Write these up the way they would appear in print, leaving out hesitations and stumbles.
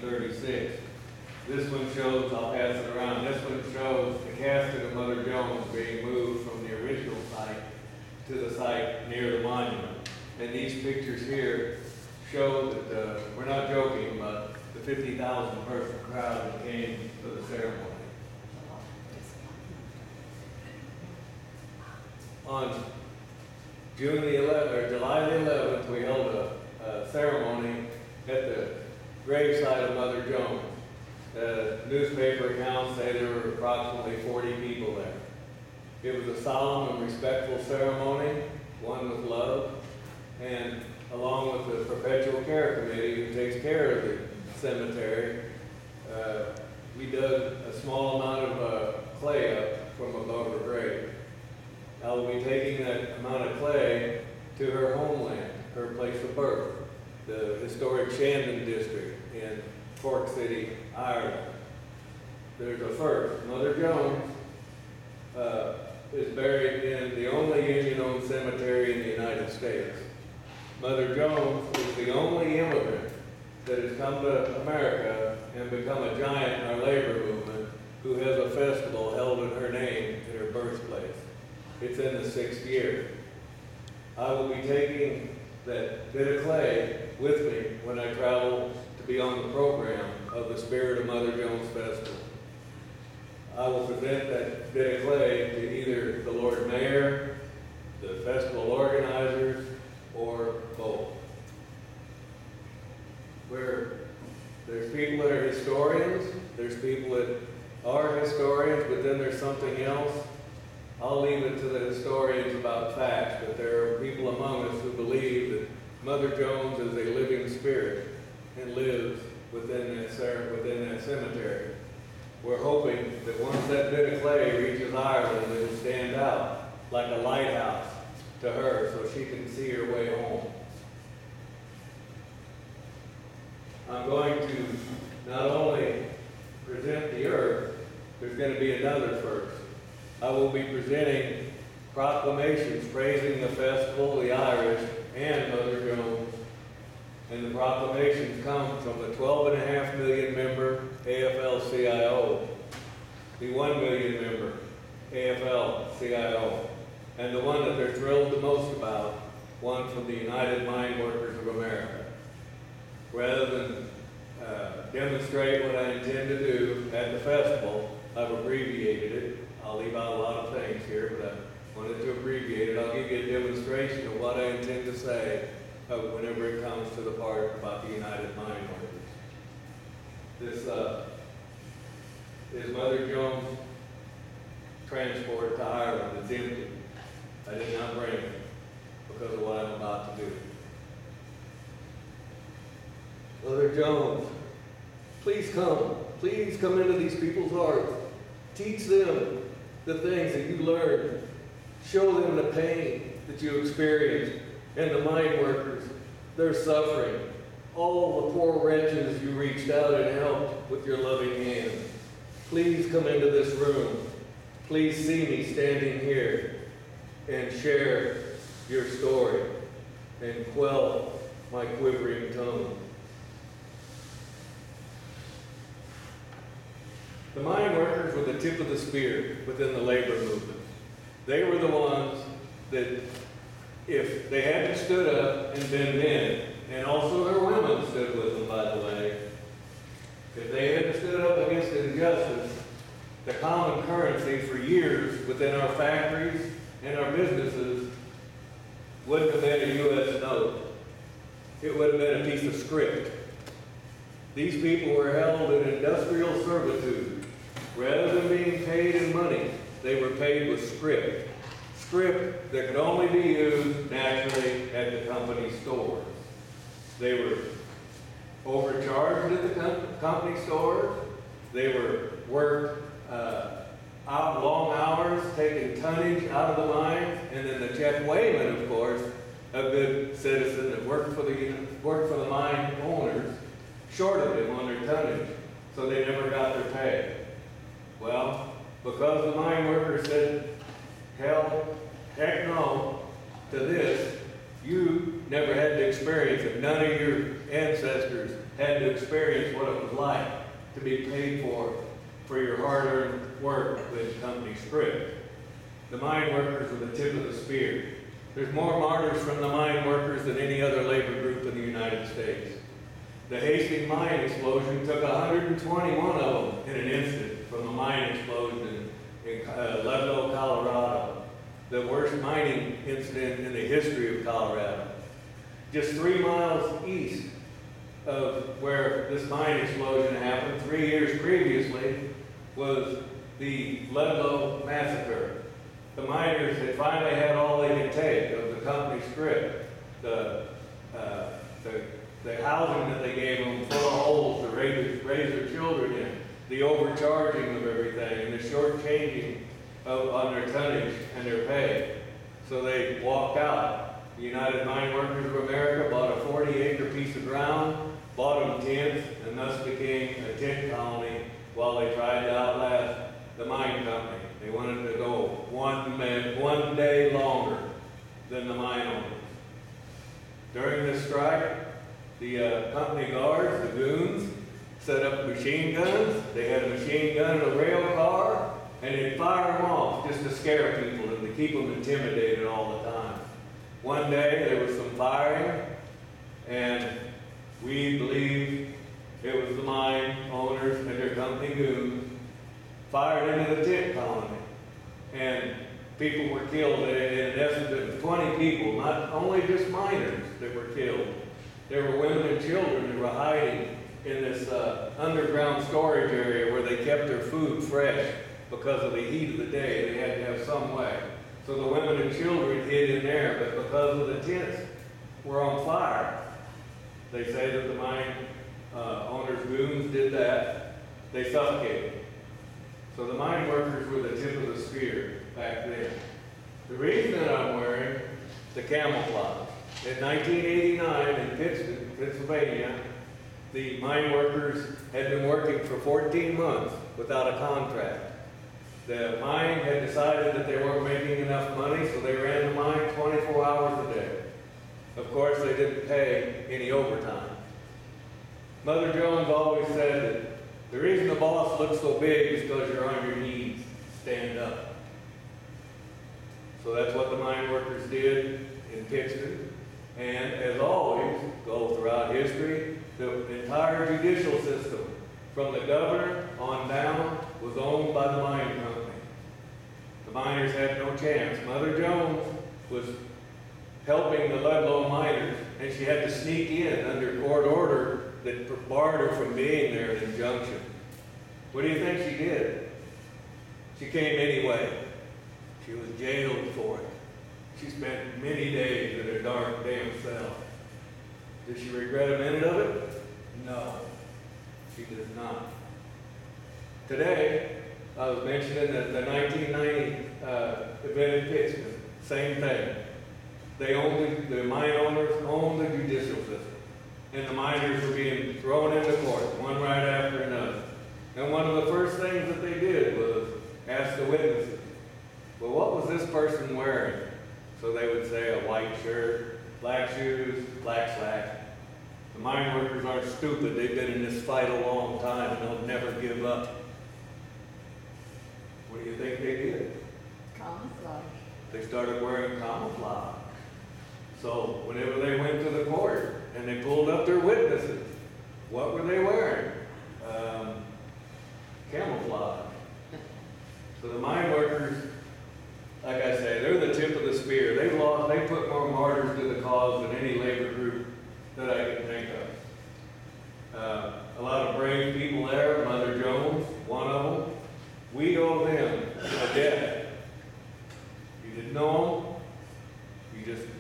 1936. This one shows, I'll pass it around, this one shows the casket of Mother Jones being moved from the original site to the site near the monument. And these pictures here show that we're not joking about the 50,000 person crowd that came to the ceremony. On June the 11th, or July the 11th, we held a ceremony at the gravesite of Mother Jones. Newspaper accounts say there were approximately 40 people there. It was a solemn and respectful ceremony, one with love, and along with the Perpetual Care Committee who takes care of the cemetery, we dug a small amount of clay up from above her grave. I will be taking that amount of clay to her homeland, her place of birth, the historic Shandon district in Cork City, Ireland. There's a first. Mother Jones is buried in the only Indian-owned cemetery in the United States. Mother Jones is the only immigrant that has come to America and become a giant in our labor movement who has a festival held in her name in her birthplace. It's in the 6th year. I will be taking that bit of clay with me when I travel to be on the program of the Spirit of Mother Jones Festival. I will present that bit of clay to either the Lord Mayor, the festival organizers, or both. There's people that are historians, there's people that are historians, but then there's something else. I'll leave it to the historians about facts, but there are people among us who believe that Mother Jones is a living spirit and lives within that cemetery. We're hoping that once that bit of clay reaches Ireland, it will stand out like a lighthouse to her so she can see her way home. I'm going to not only present the earth, there's going to be another first. I will be presenting proclamations praising the festival, the Irish, and Mother Jones. And the proclamations come from the 12.5 million member AFL-CIO, the 1 million member AFL-CIO, and the one that they're thrilled the most about, one from the United Mine Workers of America. Rather than demonstrate what I intend to do at the festival, I've abbreviated it. I'll leave out a lot of things here, but I wanted to abbreviate it. I'll give you a demonstration of what I intend to say whenever it comes to the part about the United Mine Workers. This is Mother Jones' transport to Ireland. It's empty. I did not bring it because of what I'm about to do. Mother Jones, please come into these people's hearts. Teach them the things that you learned. Show them the pain that you experienced and the mine workers, their suffering, all the poor wretches you reached out and helped with your loving hand. Please come into this room. Please see me standing here and share your story and quell my quivering tongue. The mine workers were the tip of the spear within the labor movement. They were the ones that, if they hadn't stood up and been men, and also their women stood with them, by the way, if they hadn't stood up against injustice, the common currency for years within our factories and our businesses wouldn't have been a U.S. note. It would have been a piece of script. These people were held in industrial servitude. Rather than being paid in money, they were paid with script. Script that could only be used naturally at the company stores. They were overcharged at the company stores. They were worked out long hours, taking tonnage out of the mines, and then the check weighman, of course, a good citizen that worked for the mine owners, shorted them on their tonnage, so they never got their pay. Well, because the mine workers said, hell, heck no to this, you never had to experience it. None of your ancestors had to experience what it was like to be paid for your hard-earned work with company script. The mine workers were the tip of the spear. There's more martyrs from the mine workers than any other labor group in the United States. The Hastings mine explosion took 121 of them in an instant from the mine explosion in Ludlow, Colorado, the worst mining incident in the history of Colorado. Just 3 miles east of where this mine explosion happened 3 years previously was the Ludlow massacre. The miners had finally had all they could take of the company script, the housing that they gave them full of holes to raise their children in, the overcharging of everything, and the shortchanging on their tonnage and their pay. So they walked out. The United Mine Workers of America bought a 40-acre piece of ground, bought them tents, and thus became a tent colony while they tried to outlast the mine company. They wanted to go one day longer than the mine owners. During this strike, the company guards, the goons, set up machine guns. They had a machine gun in a rail car, and they'd fire them off just to scare people and to keep them intimidated all the time. One day there was some firing, and we believe it was the mine owners and their company goons fired into the tent colony, and people were killed. In essence, it was 20 people, not only just miners that were killed. There were women and children that were hiding in this underground storage area where they kept their food fresh because of the heat of the day. They had to have some way. So the women and children hid in there, but because of the tents were on fire, they say that the mine owners' goons did that. They suffocated. So the mine workers were the tip of the spear back then. The reason that I'm wearing the camouflage, in 1989 in Pittston, Pennsylvania, the mine workers had been working for 14 months without a contract. The mine had decided that they weren't making enough money, so they ran the mine 24 hours a day. Of course, they didn't pay any overtime. Mother Jones always said that the reason the boss looks so big is because you're on your knees, stand up. So that's what the mine workers did in Pittston. And as always, go throughout history, the entire judicial system, from the governor on down, was owned by the mine company. The miners had no chance. Mother Jones was helping the Ludlow miners, and she had to sneak in under court order that barred her from being there in injunction. What do you think she did? She came anyway. She was jailed for it. She spent many days in a dark, damn cell. Does she regret a minute of it? No, she does not. Today, I was mentioning that the 1990 event in Pittsburgh, same thing. They owned the mine owners owned the judicial system, and the miners were being thrown into court, one right after another. And one of the first things that they did was ask the witnesses, well, what was this person wearing? So they would say a white shirt, black shoes, black slacks. The mine workers aren't stupid. They've been in this fight a long time, and they'll never give up. What do you think they did? Camouflage. They started wearing camouflage. So whenever they went to the court and they pulled up their witnesses, what were they wearing? Camouflage. So the mine workers, like I say, they're the tip of the spear. They put more martyrs to the cause than any labor group that I can think of. A lot of brave people there, Mother Jones, one of them. We owe them a debt. You didn't know them.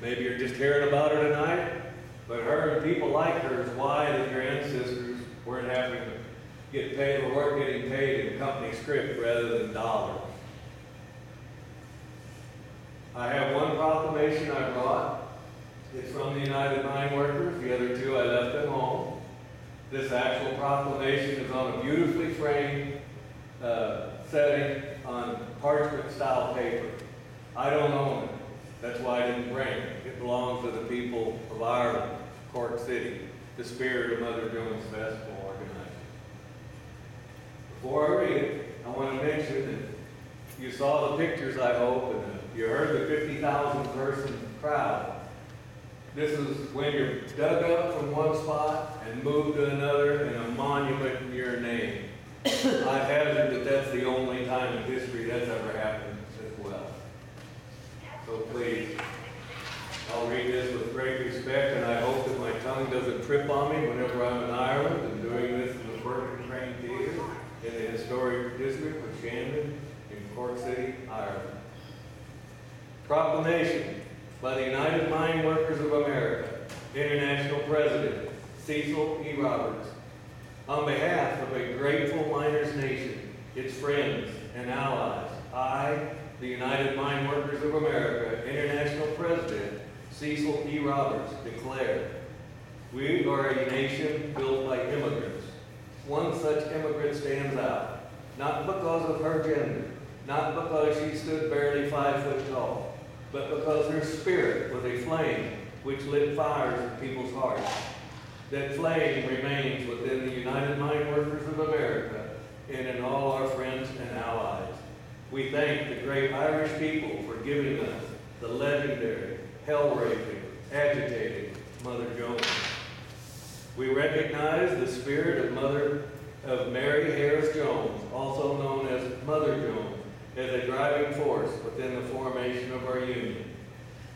Maybe you're just hearing about her tonight. But her and people like her is why that your ancestors weren't having to get paid or weren't getting paid in company script rather than dollars. I have one proclamation I brought. It's from the United Mine Workers. The other two I left at home. This actual proclamation is on a beautifully framed setting on parchment-style paper. I don't own it. That's why I didn't bring it. It belongs to the people of Ireland, Cork City. the Spirit of Mother Jones Festival organized. Before I read it, I want to mention that you saw the pictures, I hope, and you heard the 50,000 person crowd. This is when you're dug up from one spot and moved to another in a monument in your name. I hazard that that's the only time in history that's ever happened as well. So please, I'll read this with great respect, and I hope that my tongue doesn't trip on me whenever I'm in Ireland and doing this in the Burton Crane Theatre in the historic district of Shandon in Cork City, Ireland. Proclamation by the United Mine Workers of America, International President Cecil E. Roberts. On behalf of a grateful miners' nation, its friends and allies, I, the United Mine Workers of America, International President Cecil E. Roberts, declare, we are a nation built by immigrants. One such immigrant stands out, not because of her gender, not because she stood barely 5 foot tall, but because her spirit was a flame which lit fires in people's hearts. That flame remains within the United Mine Workers of America and in all our friends and allies. We thank the great Irish people for giving us the legendary, hell-raising, agitating Mother Jones. We recognize the spirit of Mary Harris Jones, also known as Mother Jones, as a driving force within the formation of our union.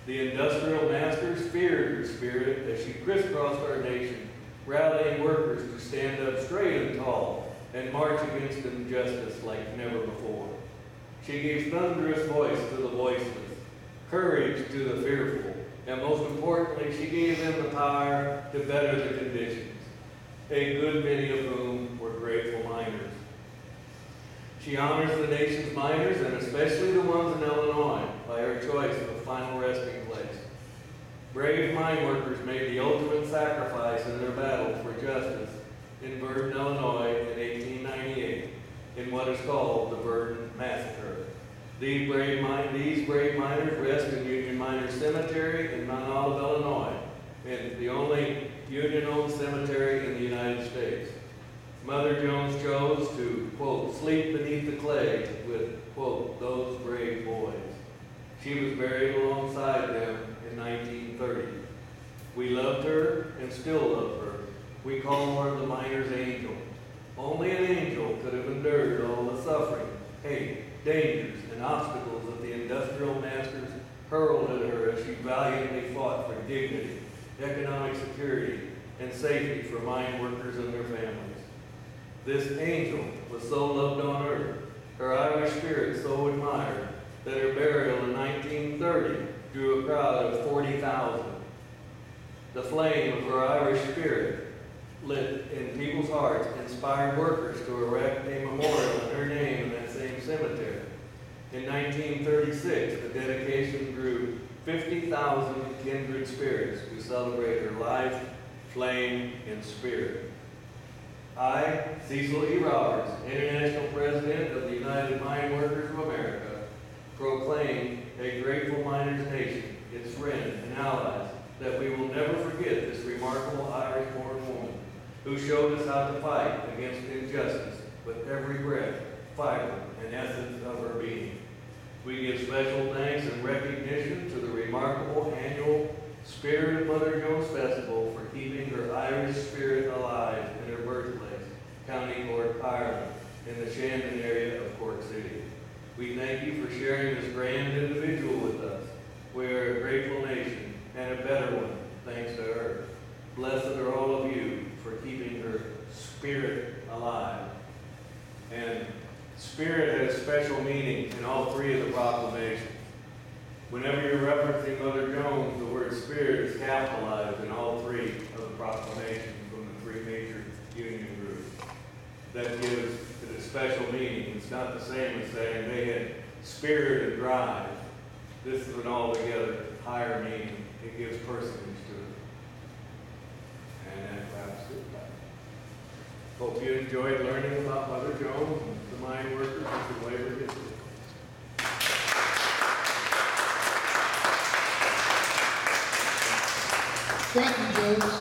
The industrial masters feared her spirit as she crisscrossed our nation, rallying workers to stand up straight and tall and march against injustice like never before. She gave thunderous voice to the voiceless, courage to the fearful, and most importantly, she gave them the power to better the conditions, a good many of whom were grateful miners. She honors the nation's miners, and especially the ones in Illinois, by her choice of a final resting place. Brave mine workers made the ultimate sacrifice in their battle for justice in Burton, Illinois in 1898, in what is called the Burton Massacre. These brave miners rest in Union Miners Cemetery in Mount Olive, Illinois, and the only union-owned cemetery in the United States. Mother Jones chose to, quote, sleep beneath the clay with, quote, those brave boys. She was buried alongside them in 1930. We loved her and still love her. We call her the miner's angel. Only an angel could have endured all the suffering, hate, dangers, and obstacles that the industrial masters hurled at her as she valiantly fought for dignity, economic security, and safety for mine workers and their families. This angel was so loved on earth, her Irish spirit so admired, that her burial in 1930 drew a crowd of 40,000. The flame of her Irish spirit, lit in people's hearts, inspired workers to erect a memorial in her name in that same cemetery. In 1936, the dedication drew 50,000 kindred spirits to celebrate her life, flame, and spirit. I, Cecil E. Roberts, International President of the United Mine Workers of America, proclaim a grateful miners' nation, its friends and allies, that we will never forget this remarkable Irish-born woman who showed us how to fight against injustice with every breath, fiber, and essence of her being. We give special thanks and recognition to the remarkable annual Spirit of Mother Jones Festival for keeping her Irish spirit alive in her birthplace, County Cork, Ireland, in the Shandon area of Cork City. We thank you for sharing this grand individual with us. We are a grateful nation and a better one, thanks to her. Blessed are all of you for keeping her spirit alive. And spirit has special meaning in all three of the proclamations. Whenever you're referencing Mother Jones, the word spirit is capitalized in all three of the proclamations from the three major union groups. That gives it a special meaning. It's not the same as saying they had spirit and drive. This is an altogether higher meaning. It gives personage to it. And that wraps it up. Hope you enjoyed learning about Mother Jones and the mine workers and the labor history. Thank you, James.